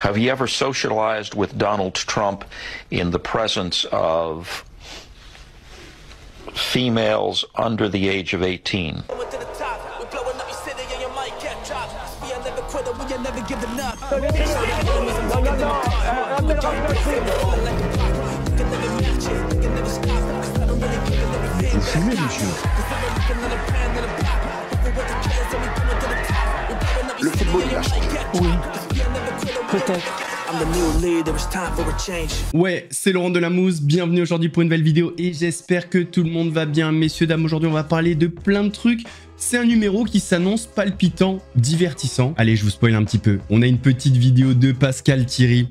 Have you ever socialized with Donald Trump in the presence of females under the age of 18? Vous fumez, monsieur? Le football, il a changé. Oui, peut-être. Ouais, c'est Laurent Delamouze, bienvenue aujourd'hui pour une nouvelle vidéo et j'espère que tout le monde va bien. Messieurs, dames, aujourd'hui on va parler de plein de trucs. C'est un numéro qui s'annonce palpitant, divertissant. Allez, je vous spoil un petit peu. On a une petite vidéo de Pascal Thierry.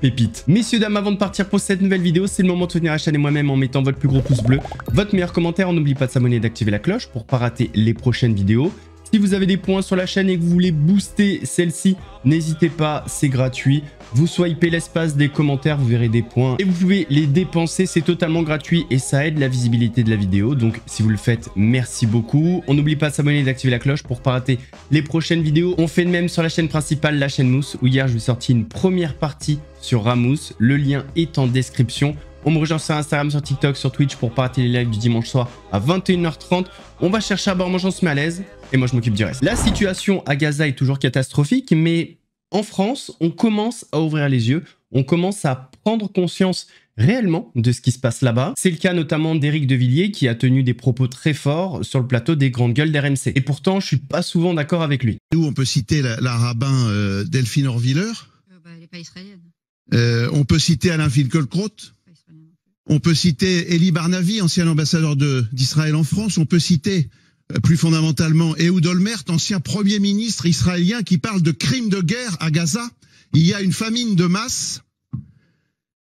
Pépite. Messieurs, dames, avant de partir pour cette nouvelle vidéo, c'est le moment de soutenir la chaîne et moi-même en mettant votre plus gros pouce bleu, votre meilleur commentaire. N'oubliez pas de s'abonner et d'activer la cloche pour pas rater les prochaines vidéos. Si vous avez des points sur la chaîne et que vous voulez booster celle-ci, n'hésitez pas, c'est gratuit. Vous swipez l'espace des commentaires, vous verrez des points et vous pouvez les dépenser, c'est totalement gratuit et ça aide la visibilité de la vidéo. Donc si vous le faites, merci beaucoup. On n'oublie pas de s'abonner et d'activer la cloche pour pas rater les prochaines vidéos. On fait de même sur la chaîne principale, la chaîne Mousse, où hier je vous ai sorti une première partie sur Ramous. Le lien est en description. On me rejoint sur Instagram, sur TikTok, sur Twitch pour pas rater les lives du dimanche soir à 21h30. On va chercher à boire, manger, on se met à l'aise. Et moi, je m'occupe du reste. La situation à Gaza est toujours catastrophique, mais en France, on commence à ouvrir les yeux. On commence à prendre conscience réellement de ce qui se passe là-bas. C'est le cas notamment d'Éric de Villiers qui a tenu des propos très forts sur le plateau des grandes gueules d'RMC. Et pourtant, je suis pas souvent d'accord avec lui. Nous, on peut citer la rabbin Delphine Orwiller. Elle n'est pas israélienne. On peut citer Alain Finkielkraut. On peut citer Elie Barnavi, ancien ambassadeur d'Israël en France. On peut citer plus fondamentalement Ehud Olmert, ancien premier ministre israélien qui parle de crimes de guerre à Gaza. Il y a une famine de masse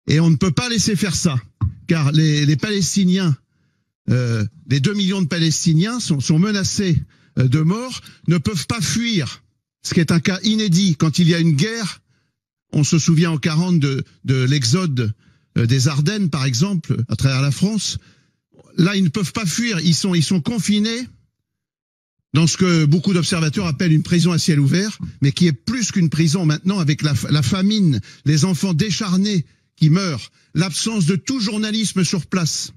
et on ne peut pas laisser faire ça. Car les Palestiniens, les 2 millions de Palestiniens sont menacés de mort, ne peuvent pas fuir. Ce qui est un cas inédit quand il y a une guerre. On se souvient en 40 de l'exode des Ardennes, par exemple, à travers la France. Là, ils ne peuvent pas fuir. Ils sont confinés dans ce que beaucoup d'observateurs appellent une prison à ciel ouvert, mais qui est plus qu'une prison maintenant, avec la famine, les enfants décharnés qui meurent, l'absence de tout journalisme sur place.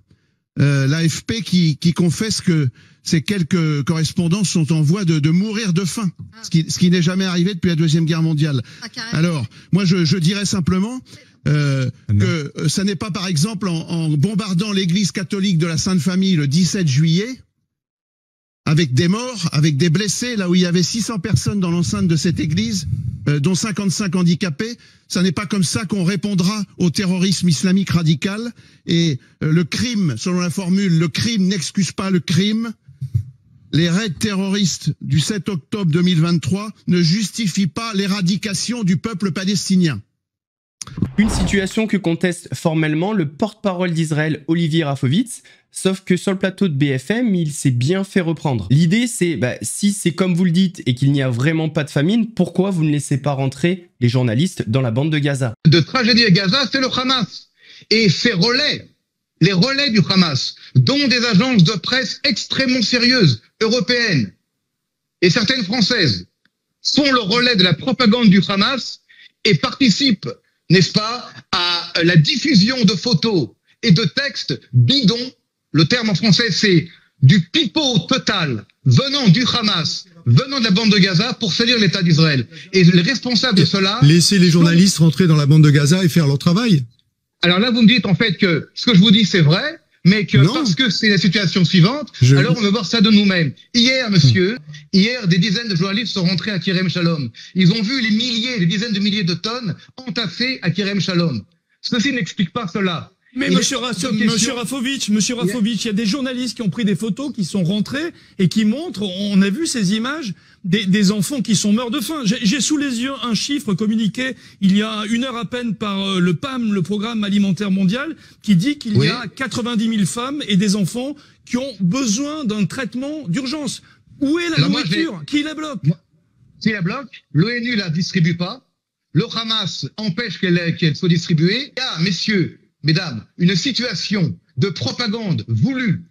L'AFP qui confesse que ces quelques correspondants sont en voie de mourir de faim, ce qui n'est jamais arrivé depuis la Deuxième Guerre mondiale. Alors, moi, je dirais simplement que ça n'est pas, par exemple, en bombardant l'église catholique de la Sainte Famille le 17 juillet, avec des morts, avec des blessés, là où il y avait 600 personnes dans l'enceinte de cette église, dont 55 handicapés. Ça n'est pas comme ça qu'on répondra au terrorisme islamique radical. Et le crime, selon la formule, le crime n'excuse pas le crime. Les raids terroristes du 7 octobre 2023 ne justifient pas l'éradication du peuple palestinien. Une situation que conteste formellement le porte-parole d'Israël, Olivier Rafovitz, sauf que sur le plateau de BFM, il s'est bien fait reprendre. L'idée, c'est, si c'est comme vous le dites et qu'il n'y a vraiment pas de famine, pourquoi vous ne laissez pas rentrer les journalistes dans la bande de Gaza? De tragédie à Gaza, c'est le Hamas. Et ces relais, les relais du Hamas, dont des agences de presse extrêmement sérieuses, européennes et certaines françaises, sont le relais de la propagande du Hamas et participent, n'est-ce pas, à la diffusion de photos et de textes bidons. Le terme en français, c'est du pipeau total venant du Hamas, venant de la bande de Gaza pour salir l'État d'Israël. Et les responsables de cela... Laissez les journalistes rentrer dans la bande de Gaza et faire leur travail. Alors là, vous me dites en fait que ce que je vous dis, c'est vrai, mais que parce que c'est la situation suivante, alors on va voir ça de nous-mêmes. Hier, monsieur, des dizaines de journalistes sont rentrés à Kerem Shalom. Ils ont vu les dizaines de milliers de tonnes entassées à Kerem Shalom. Ceci n'explique pas cela. Mais monsieur Rafovitch, il y a des journalistes qui ont pris des photos, qui sont rentrés et qui montrent, on a vu ces images, des enfants qui sont morts de faim. J'ai sous les yeux un chiffre communiqué il y a 1 heure à peine par le PAM, le Programme Alimentaire Mondial, qui dit qu'il y a 90 000 femmes et des enfants qui ont besoin d'un traitement d'urgence. Où est la nourriture? Qui la bloque? Qui la bloque? L'ONU la distribue pas. Le Hamas empêche qu'elle soit distribuée. Il y a, messieurs, mesdames, une situation de propagande voulue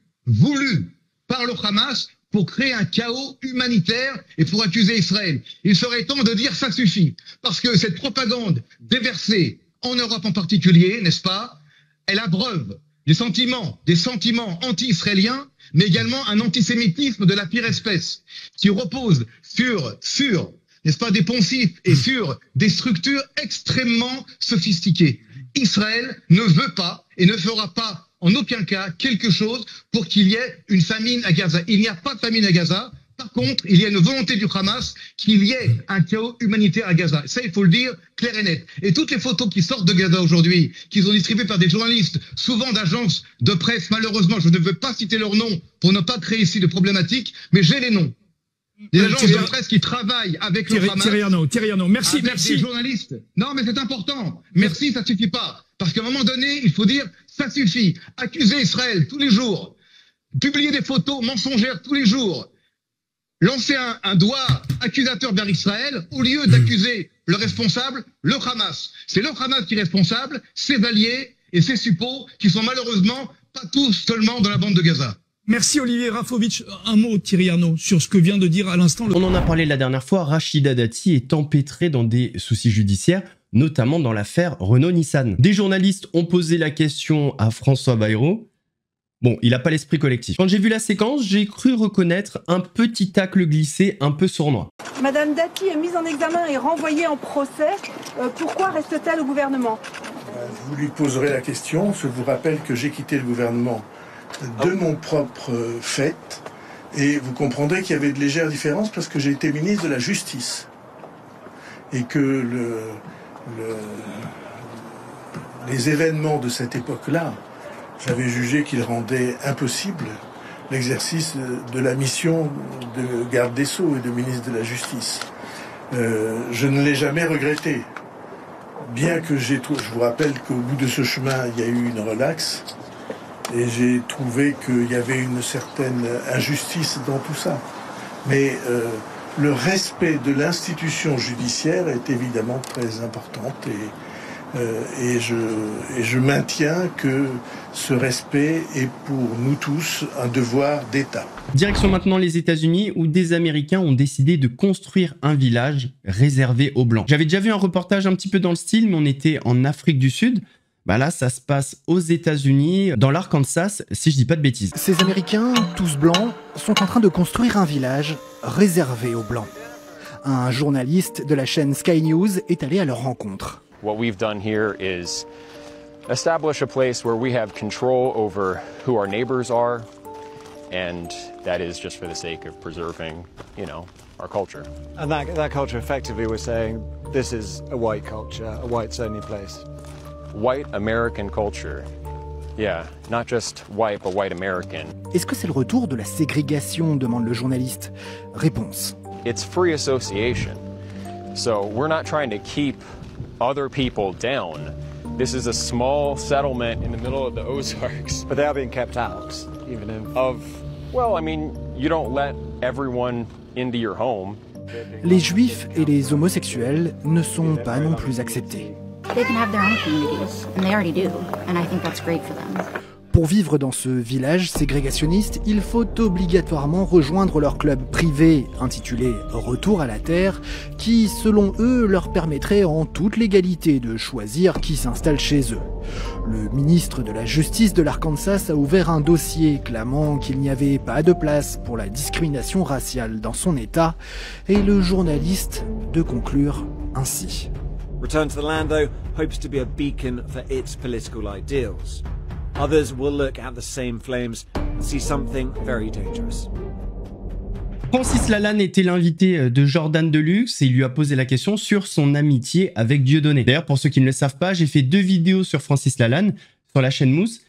par le Hamas pour créer un chaos humanitaire et pour accuser Israël. Il serait temps de dire ça suffit. Parce que cette propagande déversée en Europe en particulier, n'est-ce pas, elle abreuve des sentiments anti-israéliens, mais également un antisémitisme de la pire espèce, qui repose sur n'est-ce pas, des poncifs et sur des structures extrêmement sophistiquées. Israël ne veut pas et ne fera pas en aucun cas quelque chose pour qu'il y ait une famine à Gaza. Il n'y a pas de famine à Gaza. Par contre, il y a une volonté du Hamas qu'il y ait un chaos humanitaire à Gaza. Ça, il faut le dire clair et net. Et toutes les photos qui sortent de Gaza aujourd'hui, qui sont distribuées par des journalistes, souvent d'agences de presse, malheureusement, je ne veux pas citer leurs noms pour ne pas créer ici de problématiques, mais j'ai les noms. Des agences de presse qui travaillent avec le Hamas. Thierry Arnaud, merci, merci. Des journalistes. Non, mais c'est important. Merci, ça suffit pas. Parce qu'à un moment donné, il faut dire, ça suffit. Accuser Israël tous les jours. Publier des photos mensongères tous les jours. Lancer un doigt accusateur vers Israël au lieu d'accuser le responsable, le Hamas. C'est le Hamas qui est responsable, ses alliés et ses suppôts qui sont malheureusement pas tous seulement dans la bande de Gaza. Merci Olivier Rafovitch. Un mot, Thierry Arnaud, sur ce que vient de dire à l'instant. On en a parlé la dernière fois, Rachida Dati est empêtrée dans des soucis judiciaires, notamment dans l'affaire Renault-Nissan. Des journalistes ont posé la question à François Bayrou. Bon, il n'a pas l'esprit collectif. Quand j'ai vu la séquence, j'ai cru reconnaître un petit tacle glissé un peu sournois. Madame Dati est mise en examen et renvoyée en procès. Pourquoi reste-t-elle au gouvernement? Vous lui poserez la question. Je vous rappelle que j'ai quitté le gouvernement de mon propre fait. Et vous comprendrez qu'il y avait de légères différences parce que j'ai été ministre de la Justice. Et que les événements de cette époque-là, j'avais jugé qu'il rendait impossible l'exercice de la mission de garde des Sceaux et de ministre de la Justice. Je ne l'ai jamais regretté. Bien que je vous rappelle qu'au bout de ce chemin, il y a eu une relaxe. Et j'ai trouvé qu'il y avait une certaine injustice dans tout ça. Mais le respect de l'institution judiciaire est évidemment très important. Et je maintiens que ce respect est pour nous tous un devoir d'État. Direction maintenant les États-Unis où des Américains ont décidé de construire un village réservé aux Blancs. J'avais déjà vu un reportage un petit peu dans le style, mais on était en Afrique du Sud. Bah là, ça se passe aux États-Unis, dans l'Arkansas, si je dis pas de bêtises. Ces Américains, tous blancs, sont en train de construire un village réservé aux Blancs. Un journaliste de la chaîne Sky News est allé à leur rencontre. What we've done here is establish a place where we have control over who our neighbors are, and that is just for the sake of preserving, you know, our culture. And that culture, effectively, we're saying this is a white culture, a whites-only place. White American culture. Yeah, not just white, but white American. Est-ce que c'est le retour de la ségrégation, demande le journaliste. Réponse. It's free association. So we're not trying to keep other people down. This is a small settlement in the middle of the Ozarks. But they are being kept out, even if... Well, I mean, you don't let everyone into your home. Les juifs et les homosexuels ne sont pas non plus acceptés. They can have their own communities, and they already do, and I think that's great for them. Pour vivre dans ce village ségrégationniste, il faut obligatoirement rejoindre leur club privé intitulé Retour à la Terre, qui, selon eux, leur permettrait en toute légalité de choisir qui s'installe chez eux. Le ministre de la Justice de l'Arkansas a ouvert un dossier clamant qu'il n'y avait pas de place pour la discrimination raciale dans son État, et le journaliste de conclure ainsi. Return to the Land, though, hopes to be a beacon for its political ideals. Others will look at the same flames and see something very dangerous. Francis Lalanne était l'invité de Jordan Deluxe et il lui a posé la question sur son amitié avec Dieudonné. D'ailleurs, pour ceux qui ne le savent pas, j'ai fait 2 vidéos sur Francis Lalanne sur la chaîne Mousse.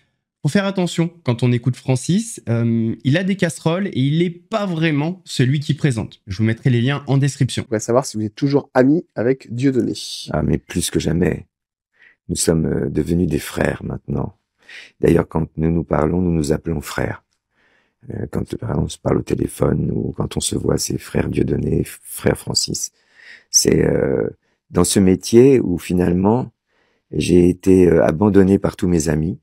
Faut faire attention quand on écoute Francis. Il a des casseroles et il n'est pas vraiment celui qui présente. Je vous mettrai les liens en description. Je voudrais savoir si vous êtes toujours ami avec Dieudonné. Ah, mais plus que jamais. Nous sommes devenus des frères maintenant. D'ailleurs, quand nous nous parlons, nous nous appelons frères. Quand on se parle au téléphone ou quand on se voit, c'est frère Dieudonné, frère Francis. C'est dans ce métier où finalement j'ai été abandonné par tous mes amis.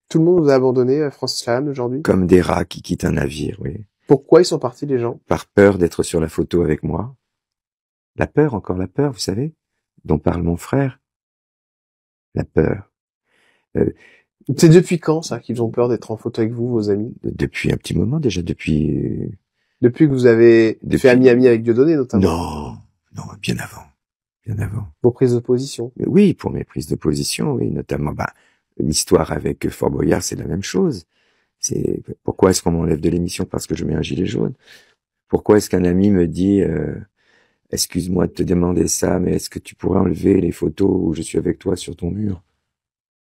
Tout le monde nous a abandonné, Francis Lalanne, aujourd'hui? Comme des rats qui quittent un navire, oui. Pourquoi ils sont partis, les gens? Par peur d'être sur la photo avec moi. La peur, encore la peur, vous savez, dont parle mon frère. La peur. C'est depuis quand, ça, qu'ils ont peur d'être en photo avec vous, vos amis? Depuis un petit moment, déjà, depuis que vous avez fait ami-ami avec Dieudonné, notamment? Non, bien avant. Bien avant. Vos prises de position? Mais oui, pour mes prises de position, oui, notamment, l'histoire avec Fort Boyard, c'est la même chose. C'est pourquoi est-ce qu'on m'enlève de l'émission parce que je mets un gilet jaune? Pourquoi est-ce qu'un ami me dit excuse-moi de te demander ça, mais est-ce que tu pourrais enlever les photos où je suis avec toi sur ton mur?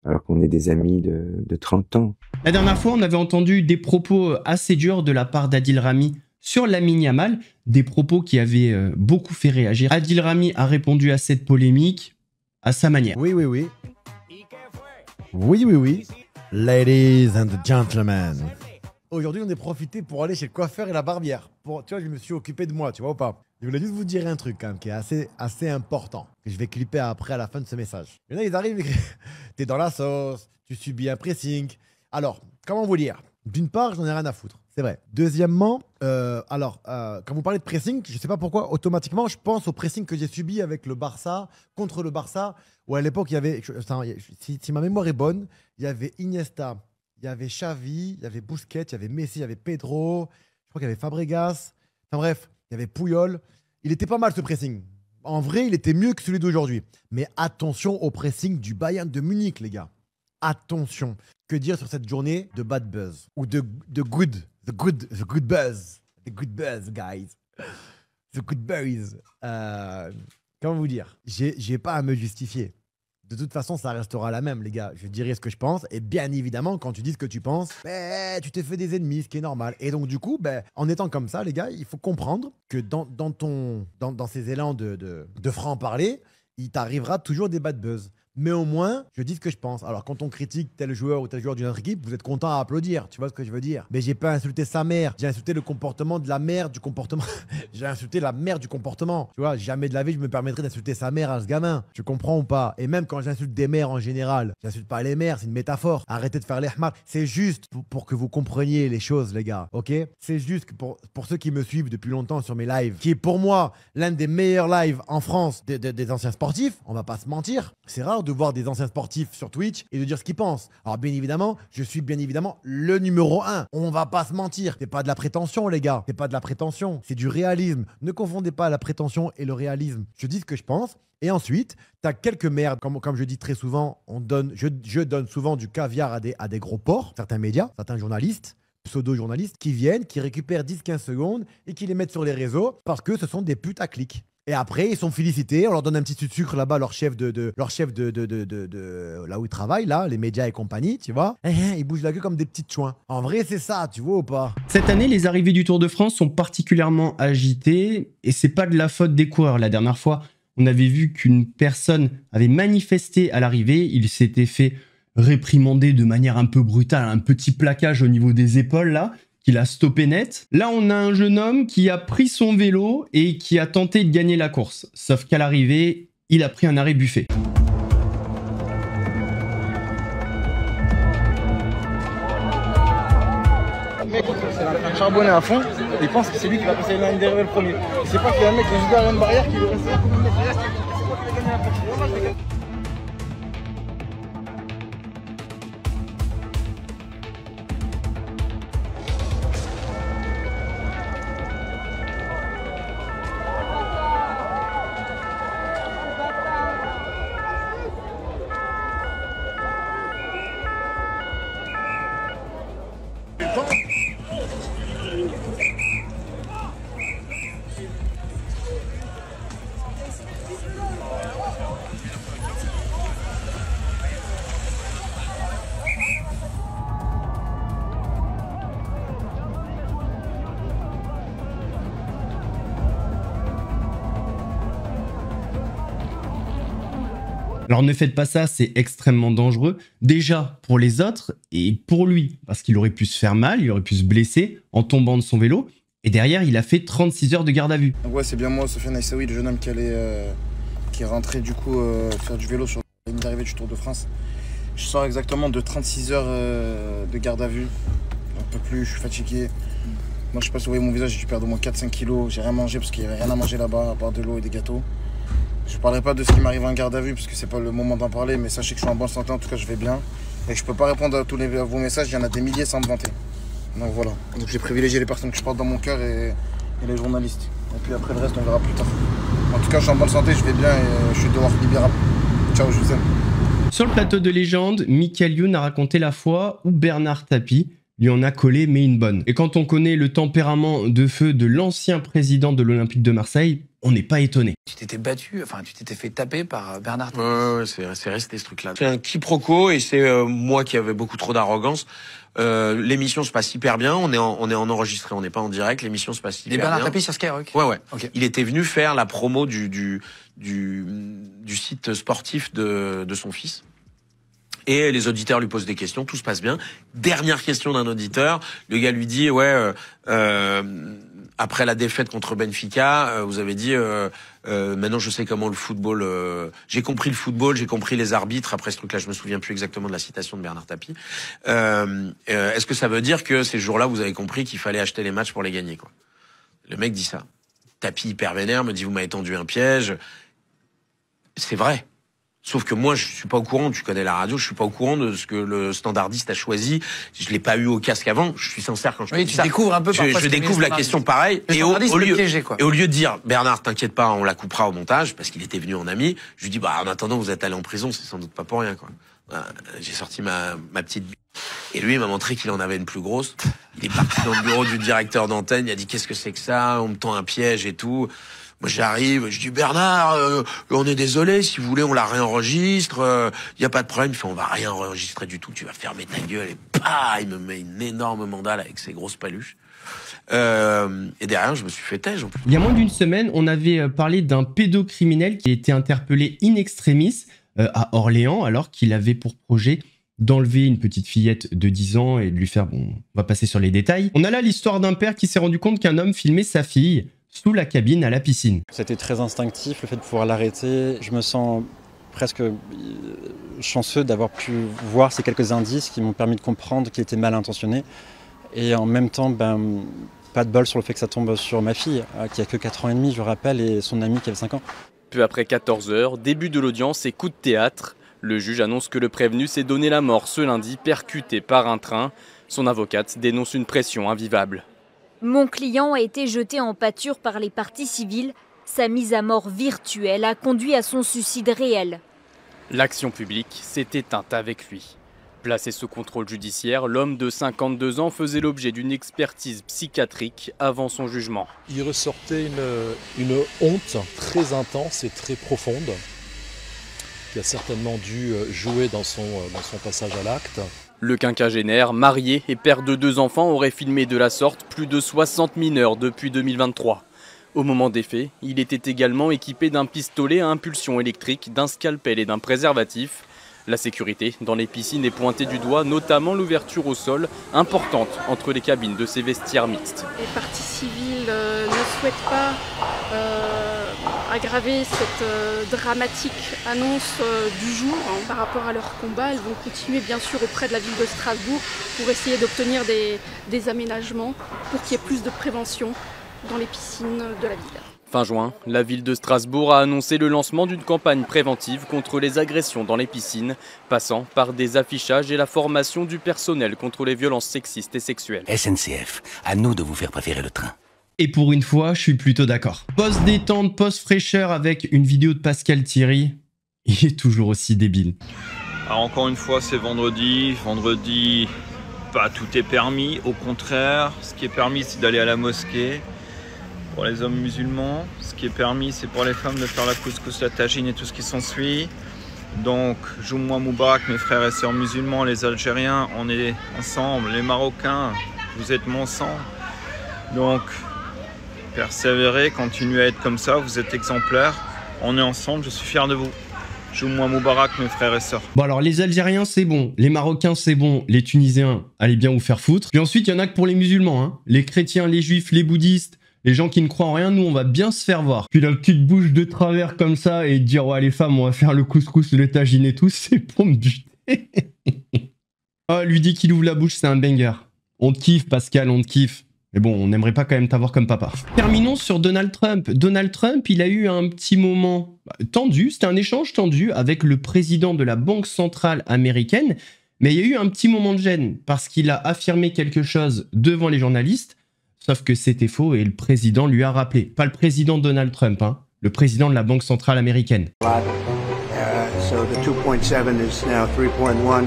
Alors qu'on est des amis de 30 ans. La dernière fois, on avait entendu des propos assez durs de la part d'Adil Rami sur Lamine Yamal, des propos qui avaient beaucoup fait réagir. Adil Rami a répondu à cette polémique à sa manière. Oui. Ladies and gentlemen. Aujourd'hui, on est profité pour aller chez le coiffeur et la barbière. Tu vois, je me suis occupé de moi, tu vois ou pas? Je voulais juste vous dire un truc quand même qui est assez important, que je vais clipper après à la fin de ce message. Il y en a, ils arrivent, t'es dans la sauce, tu subis un pressing. Alors, comment vous dire? D'une part, j'en ai rien à foutre, c'est vrai. Deuxièmement, quand vous parlez de pressing, je sais pas pourquoi, automatiquement, je pense au pressing que j'ai subi avec le Barça, contre le Barça, où à l'époque, il y avait, si ma mémoire est bonne, il y avait Iniesta, il y avait Xavi, il y avait Busquets, il y avait Messi, il y avait Pedro, je crois qu'il y avait Fabregas, enfin bref, il y avait Puyol. Il était pas mal ce pressing. En vrai, il était mieux que celui d'aujourd'hui. Mais attention au pressing du Bayern de Munich, les gars. Attention. Que dire sur cette journée de bad buzz? Ou the good buzz. The good buzz, guys. The good buzz. Comment vous dire? J'ai pas à me justifier. De toute façon, ça restera la même, les gars. Je dirai ce que je pense. Et bien évidemment, quand tu dis ce que tu penses, tu t'es fait des ennemis, ce qui est normal. Et donc, du coup, en étant comme ça, les gars, il faut comprendre que dans ces élans de franc-parler, il t'arrivera toujours des bad buzz. Mais au moins, je dis ce que je pense. Alors, quand on critique tel joueur ou tel joueur d'une autre équipe, vous êtes content à applaudir. Tu vois ce que je veux dire? Mais j'ai pas insulté sa mère. J'ai insulté le comportement de la mère du comportement. J'ai insulté la mère du comportement. Tu vois, jamais de la vie, je me permettrais d'insulter sa mère à ce gamin. Tu comprends ou pas? Et même quand j'insulte des mères en général, j'insulte pas les mères, c'est une métaphore. Arrêtez de faire les hmar. C'est juste pour que vous compreniez les choses, les gars. Ok? C'est juste que pour ceux qui me suivent depuis longtemps sur mes lives, qui est pour moi l'un des meilleurs lives en France des anciens sportifs, on va pas se mentir. C'est rare de voir des anciens sportifs sur Twitch et de dire ce qu'ils pensent. Alors bien évidemment, je suis bien évidemment le numéro 1. On va pas se mentir. C'est pas de la prétention, les gars. C'est pas de la prétention. C'est du réalisme. Ne confondez pas la prétention et le réalisme. Je dis ce que je pense. Et ensuite, t'as quelques merdes, comme je dis très souvent, je donne souvent du caviar à des gros porcs, certains médias, certains journalistes, pseudo-journalistes, qui viennent, qui récupèrent 10-15 secondes et qui les mettent sur les réseaux parce que ce sont des putes à clics. Et après, ils sont félicités, on leur donne un petit sucre là-bas, leur chef de là où ils travaillent, là, les médias et compagnie, tu vois. Ils bougent la queue comme des petites chouins. En vrai, c'est ça, tu vois ou pas? Cette année, les arrivées du Tour de France sont particulièrement agitées et c'est pas de la faute des coureurs. La dernière fois, on avait vu qu'une personne avait manifesté à l'arrivée, il s'était fait réprimander de manière un peu brutale, un petit plaquage au niveau des épaules là, qu'il a stoppé net. Là, on a un jeune homme qui a pris son vélo et qui a tenté de gagner la course. Sauf qu'à l'arrivée, il a pris un arrêt buffet. Le mec, c'est en train de charbonner à fond, il pense que c'est lui qui va passer l'un derrière le premier. Il sait pas qu'il y a un mec qui est juste derrière une barrière qui veut rester. Alors ne faites pas ça, c'est extrêmement dangereux. Déjà pour les autres et pour lui, parce qu'il aurait pu se faire mal, il aurait pu se blesser en tombant de son vélo. Et derrière, il a fait 36 heures de garde à vue. Donc ouais, c'est bien moi, Sofiane Aïssaoui, le jeune homme qui est rentré du coup faire du vélo sur la ligne d'arrivée du Tour de France. Je sors exactement de 36 heures de garde à vue. J'en peux plus, je suis fatigué. Moi, je sais pas si vous voyez mon visage, j'ai dû perdre au moins 4-5 kilos. J'ai rien mangé parce qu'il n'y avait rien à manger là-bas, à part de l'eau et des gâteaux. Je ne parlerai pas de ce qui m'arrive en garde à vue parce que c'est pas le moment d'en parler, mais sachez que je suis en bonne santé, en tout cas, je vais bien. Et que je peux pas répondre à tous vos messages, il y en a des milliers sans me vanter. Donc voilà. Donc j'ai privilégié les personnes que je porte dans mon cœur et les journalistes. Et puis après le reste, on verra plus tard. En tout cas, je suis en bonne santé, je vais bien et je suis dehors libérable. Ciao, je vous aime. Sur le plateau de Légende, Michael Youn a raconté la fois où Bernard Tapie lui en a collé mais une bonne. Et quand on connaît le tempérament de feu de l'ancien président de l'Olympique de Marseille, on n'est pas étonné. Tu t'étais battu, enfin tu t'étais fait taper par Bernard Tapie. Ouais, c'est resté ce truc-là. C'est un quiproquo et c'est moi qui avais beaucoup trop d'arrogance. L'émission se passe hyper bien, on est en enregistré, on n'est pas en direct, l'émission se passe hyper bien. Et Bernard Tapie sur Skyrock. Ouais. Okay. Il était venu faire la promo du site sportif de son fils. Et les auditeurs lui posent des questions, tout se passe bien. Dernière question d'un auditeur, le gars lui dit après la défaite contre Benfica, vous avez dit maintenant je sais comment le football, j'ai compris le football, j'ai compris les arbitres. Après ce truc-là, je me souviens plus exactement de la citation de Bernard Tapie. Est-ce que ça veut dire que ces jours-là, vous avez compris qu'il fallait acheter les matchs pour les gagner, quoi? Le mec dit ça. Tapie hyper vénère me dit vous m'avez tendu un piège. C'est vrai. Sauf que moi, je suis pas au courant, tu connais la radio, je suis pas au courant de ce que le standardiste a choisi. Je l'ai pas eu au casque avant, je suis sincère quand je dis ça. Tu découvres un peu parfois je découvre la question pareil. Et au lieu de dire, Bernard, t'inquiète pas, on la coupera au montage, parce qu'il était venu en ami, je lui dis, en attendant, vous êtes allé en prison, c'est sans doute pas pour rien, quoi. J'ai sorti ma petite bille. Et lui, il m'a montré qu'il en avait une plus grosse. Il est parti dans le bureau du directeur d'antenne, il a dit, qu'est-ce que c'est que ça? On me tend un piège et tout. Moi, j'arrive, je dis Bernard, on est désolé, si vous voulez, on la réenregistre, y a pas de problème. Il fait, on va rien enregistrer du tout, tu vas fermer ta gueule. Et il me met une énorme mandale avec ses grosses paluches. Et derrière, je me suis fait têche en plus. Il y a moins d'une semaine, on avait parlé d'un pédocriminel qui a été interpellé in extremis à Orléans, alors qu'il avait pour projet d'enlever une petite fillette de 10 ans et de lui faire, on va passer sur les détails. On a là l'histoire d'un père qui s'est rendu compte qu'un homme filmait sa fille sous la cabine à la piscine. C'était très instinctif, le fait de pouvoir l'arrêter. Je me sens presque chanceux d'avoir pu voir ces quelques indices qui m'ont permis de comprendre qu'il était mal intentionné. Et en même temps, pas de bol sur le fait que ça tombe sur ma fille, qui a que 4 ans et demi, je rappelle, et son ami qui avait 5 ans. Peu après 14 h, début de l'audience et coup de théâtre. Le juge annonce que le prévenu s'est donné la mort ce lundi, percuté par un train. Son avocate dénonce une pression invivable. Mon client a été jeté en pâture par les parties civiles. Sa mise à mort virtuelle a conduit à son suicide réel. L'action publique s'est éteinte avec lui. Placé sous contrôle judiciaire, l'homme de 52 ans faisait l'objet d'une expertise psychiatrique avant son jugement. Il ressortait une honte très intense et très profonde qui a certainement dû jouer dans son passage à l'acte. Le quinquagénaire, marié et père de 2 enfants, aurait filmé de la sorte plus de 60 mineurs depuis 2023. Au moment des faits, il était également équipé d'un pistolet à impulsion électrique, d'un scalpel et d'un préservatif. La sécurité dans les piscines est pointée du doigt, notamment l'ouverture au sol, importante entre les cabines de ces vestiaires mixtes. Les parties civiles ne souhaitent pas aggraver cette dramatique annonce du jour par rapport à leur combat. Elles vont continuer bien sûr auprès de la ville de Strasbourg pour essayer d'obtenir des aménagements pour qu'il y ait plus de prévention dans les piscines de la ville. Fin juin, la ville de Strasbourg a annoncé le lancement d'une campagne préventive contre les agressions dans les piscines, passant par des affichages et la formation du personnel contre les violences sexistes et sexuelles. SNCF, à nous de vous faire préférer le train. Et pour une fois, je suis plutôt d'accord. Post-détente, post-fraîcheur avec une vidéo de Pascal Thierry, il est toujours aussi débile. Alors encore une fois, c'est vendredi. Vendredi, pas tout est permis. Au contraire, ce qui est permis, c'est d'aller à la mosquée. Pour les hommes musulmans, ce qui est permis, c'est pour les femmes de faire la couscous, la tagine et tout ce qui s'ensuit. Donc, Jumwa Moubarak, mes frères et sœurs musulmans, les Algériens, on est ensemble. Les Marocains, vous êtes mon sang. Donc, persévérez, continuez à être comme ça, vous êtes exemplaires. On est ensemble, je suis fier de vous. Jumwa Moubarak, mes frères et sœurs. Bon alors, les Algériens, c'est bon. Les Marocains, c'est bon. Les Tunisiens, allez bien vous faire foutre. Puis ensuite, il y en a que pour les musulmans. Hein. Les chrétiens, les juifs, les bouddhistes. Les gens qui ne croient en rien, nous, on va bien se faire voir. Puis la petite bouche de travers comme ça et dire, ouais, les femmes, on va faire le couscous, le tagine et tout, c'est pour me buter. Oh, lui dit qu'il ouvre la bouche, c'est un banger. On te kiffe, Pascal, on te kiffe. Mais bon, on n'aimerait pas quand même t'avoir comme papa. Terminons sur Donald Trump. Donald Trump, il a eu un petit moment tendu, c'était un échange tendu avec le président de la Banque centrale américaine, mais il y a eu un petit moment de gêne parce qu'il a affirmé quelque chose devant les journalistes, sauf que c'était faux et le président lui a rappelé. Pas le président Donald Trump, hein, le président de la Banque centrale américaine. So the 2.7 is now 3.1.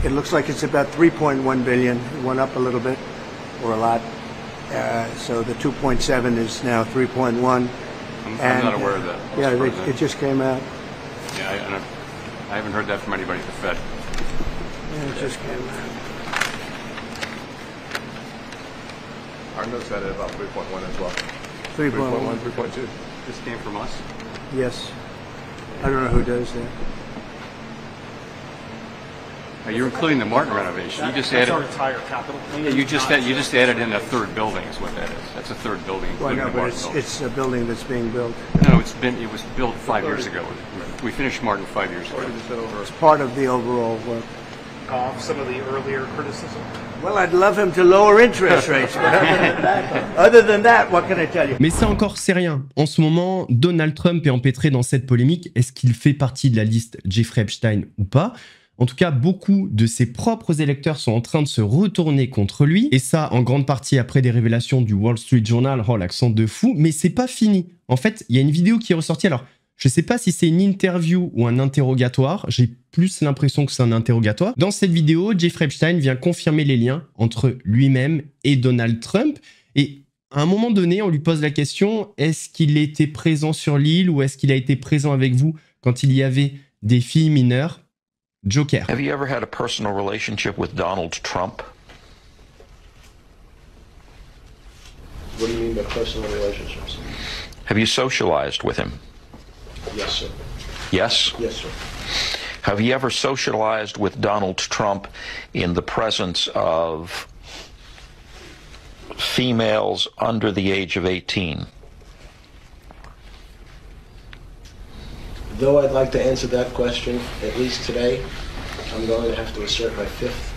It looks like it's about 3.1 billion. It went up a little bit, or a lot. So the 2.7 is now 3.1. I'm not aware of that. Yeah, it just came out. Yeah, I haven't heard that from anybody at the Fed. Yeah, it just came out. Our notes had it about 3.1 as well. 3.1, 3.2. This came from us? Yes. I don't know who does that. Now you're including the Martin renovation. You just added. That's our entire capital. Yeah, you just added in a third building. Is what that is. That's a third building. Well, no, the but Martin building. it's a building that's being built. No, it was built 5 years ago. We finished Martin 5 years ago. It's part of the overall work. Off some of the earlier criticism. Well, I'd love him to lower interest rates, but other than that, what can I tell you? Mais ça encore, c'est rien. En ce moment, Donald Trump est empêtré dans cette polémique. Est-ce qu'il fait partie de la liste Jeffrey Epstein ou pas? En tout cas, beaucoup de ses propres électeurs sont en train de se retourner contre lui. Et ça, en grande partie après des révélations du Wall Street Journal. Oh, l'accent de fou. Mais c'est pas fini. En fait, il y a une vidéo qui est ressortie. Alors, je sais pas si c'est une interview ou un interrogatoire. J'ai plus l'impression que c'est un interrogatoire. Dans cette vidéo, Jeffrey Epstein vient confirmer les liens entre lui-même et Donald Trump. Et à un moment donné, on lui pose la question, est-ce qu'il était présent sur l'île ou est-ce qu'il a été présent avec vous quand il y avait des filles mineures? Joker. Have you ever had a personal relationship with Donald Trump? What do you mean by personal relationships? Have you socialized with him? Yes, sir. Yes? Yes, sir. Have you ever socialized with Donald Trump in the presence of females under the age of 18? Though I'd like to answer that question, at least today, I'm going to have to assert my 5th,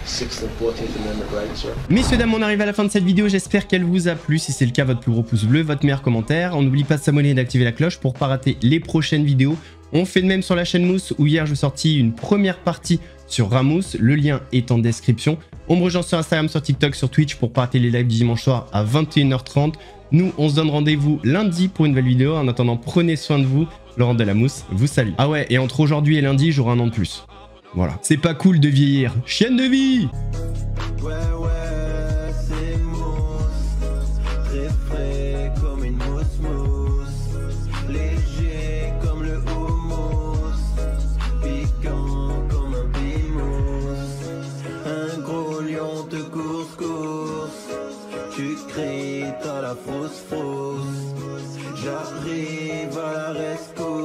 6th and 14th Amendment rights, sir. Messieurs, dames, on arrive à la fin de cette vidéo. J'espère qu'elle vous a plu. Si c'est le cas, votre plus gros pouce bleu, votre meilleur commentaire. On n'oublie pas de s'abonner et d'activer la cloche pour ne pas rater les prochaines vidéos. On fait de même sur la chaîne Mousse où hier, je sortis une première partie sur Ramous. Le lien est en description. On me rejoint sur Instagram, sur TikTok, sur Twitch pour ne pas rater les lives du dimanche soir à 21h30. Nous, on se donne rendez-vous lundi pour une nouvelle vidéo. En attendant, prenez soin de vous. Laurent Delamousse vous salue. Ah ouais, et entre aujourd'hui et lundi, j'aurai un an de plus. Voilà. C'est pas cool de vieillir. Chienne de vie! J'arrive à la rescousse.